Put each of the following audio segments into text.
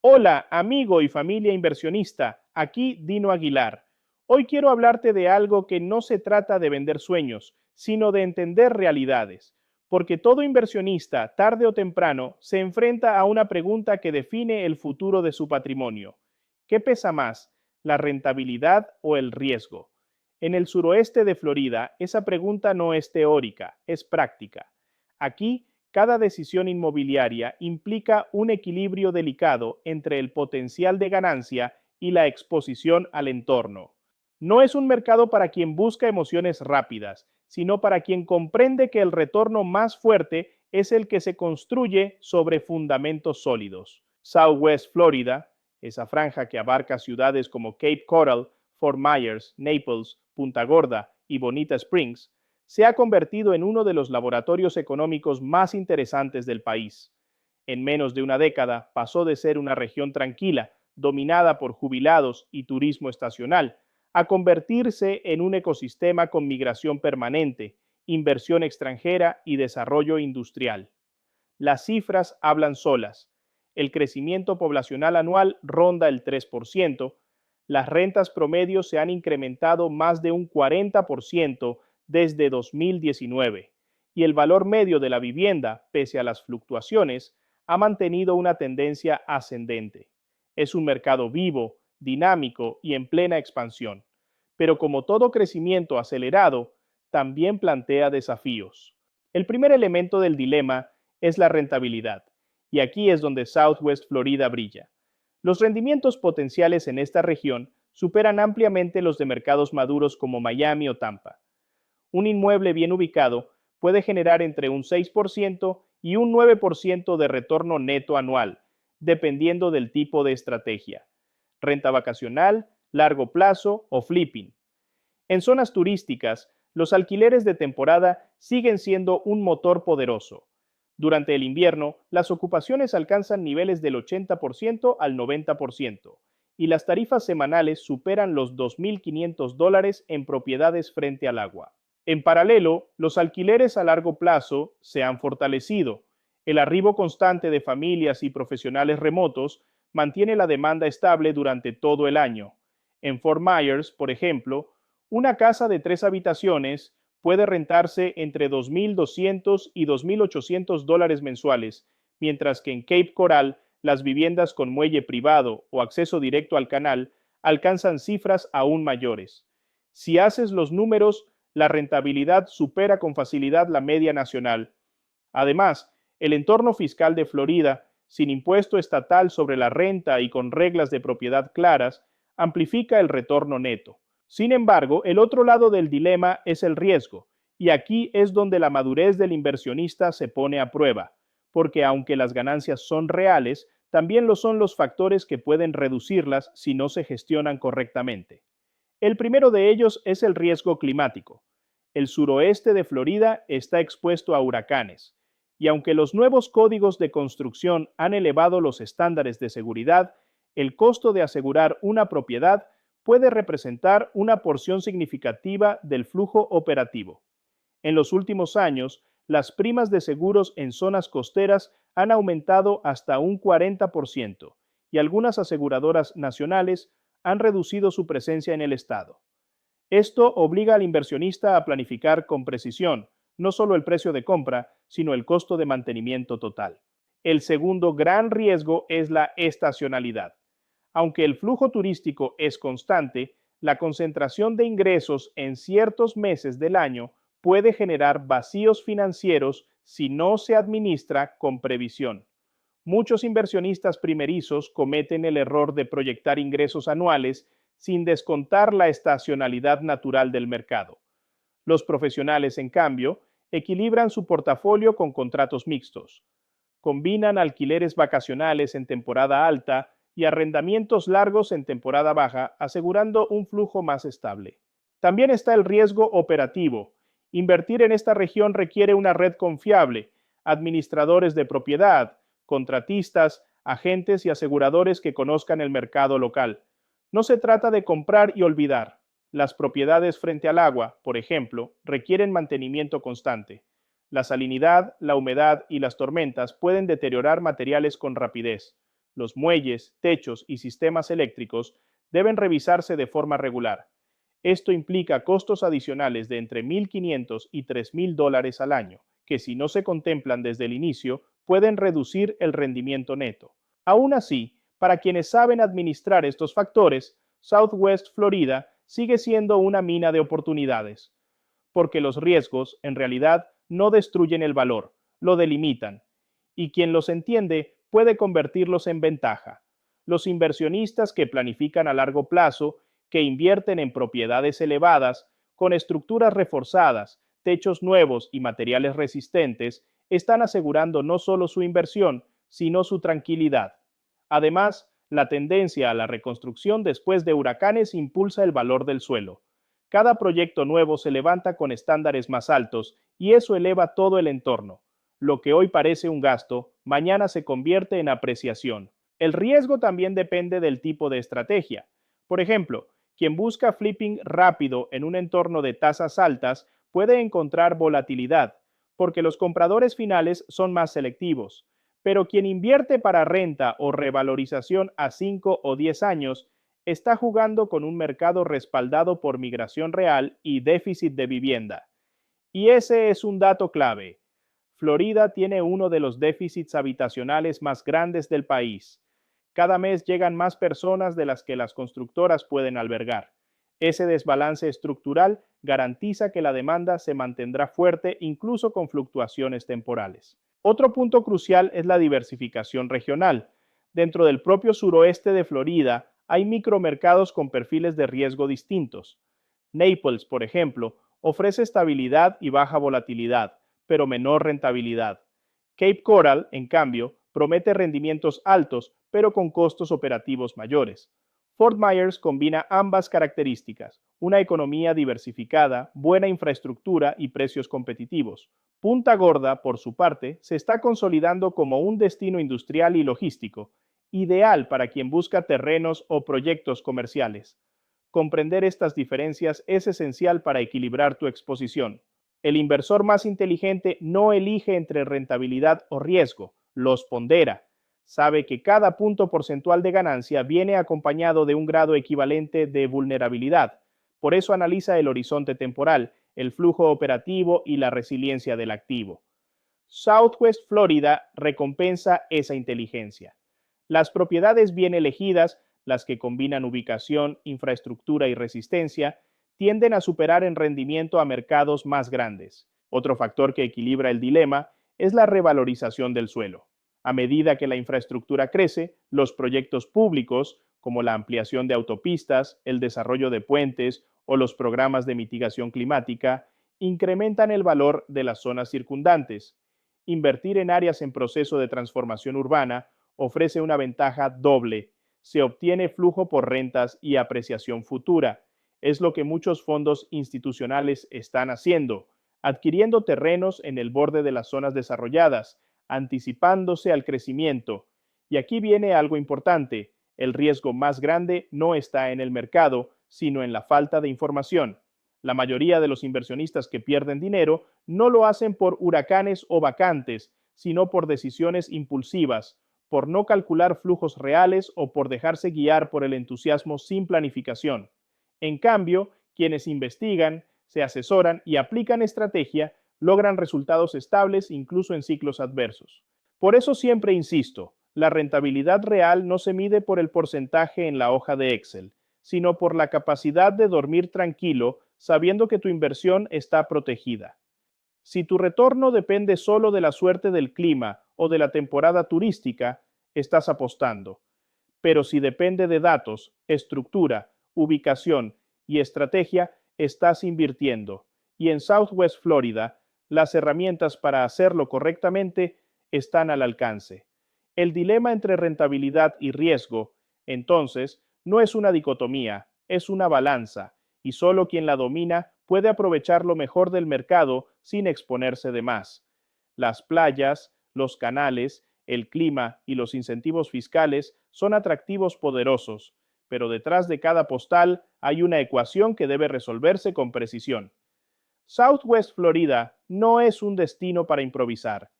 Hola, amigo y familia inversionista, aquí Dino Aguilar. Hoy quiero hablarte de algo que no se trata de vender sueños, sino de entender realidades, porque todo inversionista, tarde o temprano, se enfrenta a una pregunta que define el futuro de su patrimonio. ¿Qué pesa más, la rentabilidad o el riesgo? En el suroeste de Florida, esa pregunta no es teórica, es práctica. Aquí, cada decisión inmobiliaria implica un equilibrio delicado entre el potencial de ganancia y la exposición al entorno. No es un mercado para quien busca emociones rápidas, sino para quien comprende que el retorno más fuerte es el que se construye sobre fundamentos sólidos. Southwest Florida, esa franja que abarca ciudades como Cape Coral, Fort Myers, Naples, Punta Gorda y Bonita Springs, se ha convertido en uno de los laboratorios económicos más interesantes del país. En menos de una década pasó de ser una región tranquila, dominada por jubilados y turismo estacional, a convertirse en un ecosistema con migración permanente, inversión extranjera y desarrollo industrial. Las cifras hablan solas. El crecimiento poblacional anual ronda el 3%, las rentas promedios se han incrementado más de un 40% desde 2019 y el valor medio de la vivienda, pese a las fluctuaciones, ha mantenido una tendencia ascendente. Es un mercado vivo, dinámico y en plena expansión. Pero como todo crecimiento acelerado, también plantea desafíos. El primer elemento del dilema es la rentabilidad, y aquí es donde Southwest Florida brilla. Los rendimientos potenciales en esta región superan ampliamente los de mercados maduros como Miami o Tampa. Un inmueble bien ubicado puede generar entre un 6% y un 9% de retorno neto anual, dependiendo del tipo de estrategia: renta vacacional, largo plazo o flipping. En zonas turísticas, los alquileres de temporada siguen siendo un motor poderoso. Durante el invierno, las ocupaciones alcanzan niveles del 80% al 90% y las tarifas semanales superan los $2.500 en propiedades frente al agua. En paralelo, los alquileres a largo plazo se han fortalecido. El arribo constante de familias y profesionales remotos mantiene la demanda estable durante todo el año. En Fort Myers, por ejemplo, una casa de 3 habitaciones puede rentarse entre $2.200 y $2.800 mensuales, mientras que en Cape Coral las viviendas con muelle privado o acceso directo al canal alcanzan cifras aún mayores. Si haces los números, la rentabilidad supera con facilidad la media nacional. Además, el entorno fiscal de Florida, sin impuesto estatal sobre la renta y con reglas de propiedad claras, amplifica el retorno neto. Sin embargo, el otro lado del dilema es el riesgo, y aquí es donde la madurez del inversionista se pone a prueba, porque aunque las ganancias son reales, también lo son los factores que pueden reducirlas si no se gestionan correctamente. El primero de ellos es el riesgo climático. El suroeste de Florida está expuesto a huracanes, y aunque los nuevos códigos de construcción han elevado los estándares de seguridad, el costo de asegurar una propiedad puede representar una porción significativa del flujo operativo. En los últimos años, las primas de seguros en zonas costeras han aumentado hasta un 40% y algunas aseguradoras nacionales han reducido su presencia en el estado. Esto obliga al inversionista a planificar con precisión no solo el precio de compra, sino el costo de mantenimiento total. El segundo gran riesgo es la estacionalidad. Aunque el flujo turístico es constante, la concentración de ingresos en ciertos meses del año puede generar vacíos financieros si no se administra con previsión. Muchos inversionistas primerizos cometen el error de proyectar ingresos anuales sin descontar la estacionalidad natural del mercado. Los profesionales, en cambio, equilibran su portafolio con contratos mixtos. Combinan alquileres vacacionales en temporada alta y arrendamientos largos en temporada baja, asegurando un flujo más estable. También está el riesgo operativo. Invertir en esta región requiere una red confiable, administradores de propiedad, contratistas, agentes y aseguradores que conozcan el mercado local. No se trata de comprar y olvidar. Las propiedades frente al agua, por ejemplo, requieren mantenimiento constante. La salinidad, la humedad y las tormentas pueden deteriorar materiales con rapidez. los muelles, techos y sistemas eléctricos deben revisarse de forma regular. Esto implica costos adicionales de entre 1.500 y 3.000 dólares al año, que si no se contemplan desde el inicio, pueden reducir el rendimiento neto. Aún así, para quienes saben administrar estos factores, Southwest Florida sigue siendo una mina de oportunidades, porque los riesgos, en realidad, no destruyen el valor, lo delimitan, y quien los entiende puede convertirlos en ventaja. Los inversionistas que planifican a largo plazo, que invierten en propiedades elevadas, con estructuras reforzadas, techos nuevos y materiales resistentes, están asegurando no solo su inversión, sino su tranquilidad. Además, la tendencia a la reconstrucción después de huracanes impulsa el valor del suelo. Cada proyecto nuevo se levanta con estándares más altos y eso eleva todo el entorno. Lo que hoy parece un gasto, mañana se convierte en apreciación. El riesgo también depende del tipo de estrategia. Por ejemplo, quien busca flipping rápido en un entorno de tasas altas puede encontrar volatilidad, porque los compradores finales son más selectivos. Pero quien invierte para renta o revalorización a 5 o 10 años está jugando con un mercado respaldado por migración real y déficit de vivienda. Y ese es un dato clave. Florida tiene uno de los déficits habitacionales más grandes del país. Cada mes llegan más personas de las que las constructoras pueden albergar. Ese desbalance estructural garantiza que la demanda se mantendrá fuerte incluso con fluctuaciones temporales. Otro punto crucial es la diversificación regional. Dentro del propio suroeste de Florida hay micromercados con perfiles de riesgo distintos. Naples, por ejemplo, ofrece estabilidad y baja volatilidad, pero menor rentabilidad. Cape Coral, en cambio, promete rendimientos altos, pero con costos operativos mayores. Fort Myers combina ambas características, una economía diversificada, buena infraestructura y precios competitivos. Punta Gorda, por su parte, se está consolidando como un destino industrial y logístico, ideal para quien busca terrenos o proyectos comerciales. Comprender estas diferencias es esencial para equilibrar tu exposición. El inversor más inteligente no elige entre rentabilidad o riesgo, los pondera. Sabe que cada punto porcentual de ganancia viene acompañado de un grado equivalente de vulnerabilidad. Por eso analiza el horizonte temporal, el flujo operativo y la resiliencia del activo. Southwest Florida recompensa esa inteligencia. Las propiedades bien elegidas, las que combinan ubicación, infraestructura y resistencia, tienden a superar en rendimiento a mercados más grandes. Otro factor que equilibra el dilema es la revalorización del suelo. A medida que la infraestructura crece, los proyectos públicos, como la ampliación de autopistas, el desarrollo de puentes o los programas de mitigación climática, incrementan el valor de las zonas circundantes. Invertir en áreas en proceso de transformación urbana ofrece una ventaja doble. Se obtiene flujo por rentas y apreciación futura. Es lo que muchos fondos institucionales están haciendo, adquiriendo terrenos en el borde de las zonas desarrolladas, anticipándose al crecimiento. Y aquí viene algo importante. El riesgo más grande no está en el mercado, sino en la falta de información. La mayoría de los inversionistas que pierden dinero no lo hacen por huracanes o vacantes, sino por decisiones impulsivas, por no calcular flujos reales o por dejarse guiar por el entusiasmo sin planificación. En cambio, quienes investigan, se asesoran y aplican estrategia logran resultados estables incluso en ciclos adversos. Por eso siempre insisto, la rentabilidad real no se mide por el porcentaje en la hoja de Excel, sino por la capacidad de dormir tranquilo sabiendo que tu inversión está protegida. Si tu retorno depende solo de la suerte del clima o de la temporada turística, estás apostando. Pero si depende de datos, estructura, ubicación y estrategia, estás invirtiendo. Y en Southwest Florida, las herramientas para hacerlo correctamente están al alcance. El dilema entre rentabilidad y riesgo, entonces, no es una dicotomía, es una balanza, y solo quien la domina puede aprovechar lo mejor del mercado sin exponerse de más. Las playas, los canales, el clima y los incentivos fiscales son atractivos poderosos, pero detrás de cada postal hay una ecuación que debe resolverse con precisión. Southwest Florida no es un destino para improvisar.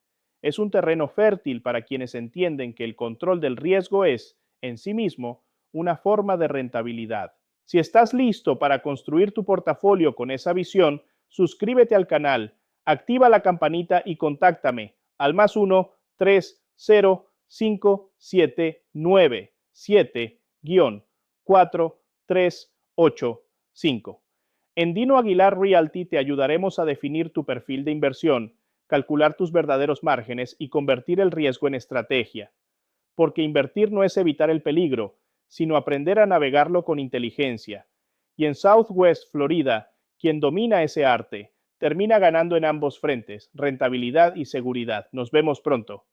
Es un terreno fértil para quienes entienden que el control del riesgo es, en sí mismo, una forma de rentabilidad. Si estás listo para construir tu portafolio con esa visión, suscríbete al canal, activa la campanita y contáctame al +1 30 579 7-4385. En Dino Aguilar Realty te ayudaremos a definir tu perfil de inversión, calcular tus verdaderos márgenes y convertir el riesgo en estrategia. Porque invertir no es evitar el peligro, sino aprender a navegarlo con inteligencia. Y en Southwest Florida, quien domina ese arte, termina ganando en ambos frentes, rentabilidad y seguridad. Nos vemos pronto.